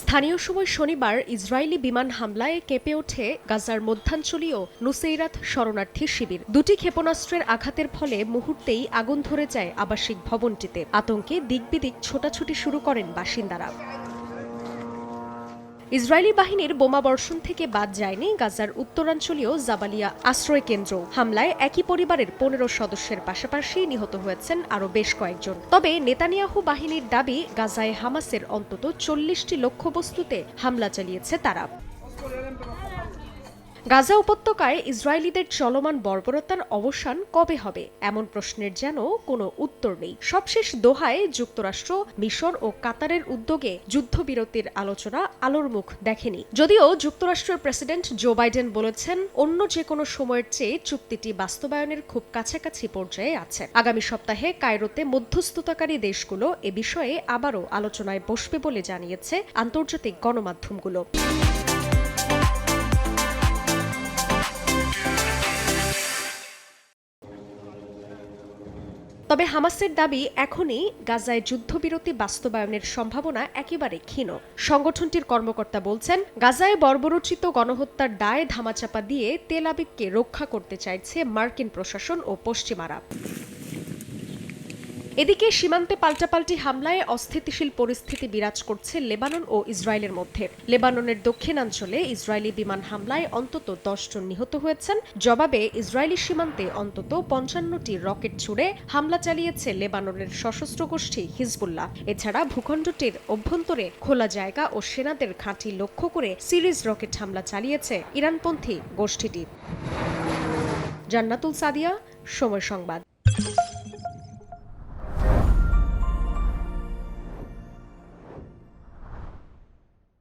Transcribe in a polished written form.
স্থানীয় সময় শনিবার ইসরায়েলি বিমান হামলায় কেঁপে ওঠে গাজার মধ্যাঞ্চলীয় নুসেইরাত শরণার্থী শিবির। দুটি ক্ষেপণাস্ত্রের আঘাতের ফলে মুহূর্তেই আগুন ধরে যায় আবাসিক ভবনটিতে। আতঙ্কে দিকবিদিক ছোটাছুটি শুরু করেন বাসিন্দারা। ইসরায়েলি বাহিনীর বোমাবর্ষণ থেকে বাদ যায়নি গাজার উত্তরাঞ্চলীয় জাবালিয়া আশ্রয় কেন্দ্র। হামলায় একই পরিবারের ১৫ সদস্যের পাশাপাশি নিহত হয়েছেন আরও বেশ কয়েকজন। তবে নেতানিয়াহু বাহিনীর দাবি, গাজায় হামাসের অন্তত ৪০টি লক্ষ্যবস্তুতে হামলা চালিয়েছে তারা। গাজা উপত্যকায় ইসরায়েলিদের চলমান বর্বরতার অবসান কবে হবে, এমন প্রশ্নের যেন কোনো উত্তর নেই। সবশেষ দোহায় যুক্তরাষ্ট্র, মিশর ও কাতারের উদ্যোগে যুদ্ধবিরতির আলোচনা আলোর মুখ দেখেনি। যদিও যুক্তরাষ্ট্রের প্রেসিডেন্ট জো বাইডেন বলেছেন, অন্য যে কোনো সময়ের চেয়ে চুক্তিটি বাস্তবায়নের খুব কাছাকাছি পর্যায়ে আছে। আগামী সপ্তাহে কায়রোতে মধ্যস্থতাকারী দেশগুলো এ বিষয়ে আবারও আলোচনায় বসবে বলে জানিয়েছে আন্তর্জাতিক গণমাধ্যমগুলো। তবে হামাসের দাবি, এখনই গাজায় যুদ্ধবিরতি বাস্তবায়নের সম্ভাবনা একেবারে ক্ষীণ। সংগঠনটির কর্মকর্তা বলছেন, গাজায় বর্বরোচিত গণহত্যার দায় ধামাচাপা দিয়ে তেল আবিবকে রক্ষা করতে চাইছে মার্কিন প্রশাসন ও পশ্চিমারা। এদিকে সীমান্তে পাল্টাপাল্টি হামলায় অস্থিতিশীল পরিস্থিতি বিরাজ করছে লেবানন ও ইসরায়েলের মধ্যে। লেবাননের দক্ষিণাঞ্চলে ইসরায়েলি বিমান হামলায় অন্তত ১০ জন নিহত হয়েছেন। জবাবে ইসরায়েলি সীমান্তে অন্তত ৫৫টি রকেট ছুড়ে হামলা চালিয়েছে লেবাননের সশস্ত্র গোষ্ঠী হিজবুল্লাহ। এছাড়া ভূখণ্ডটির অভ্যন্তরে খোলা জায়গা ও সেনাদের ঘাঁটি লক্ষ্য করে সিরিজ রকেট হামলা চালিয়েছে ইরানপন্থী গোষ্ঠীটি। জান্নাতুল সাদিয়া, সময় সংবাদ।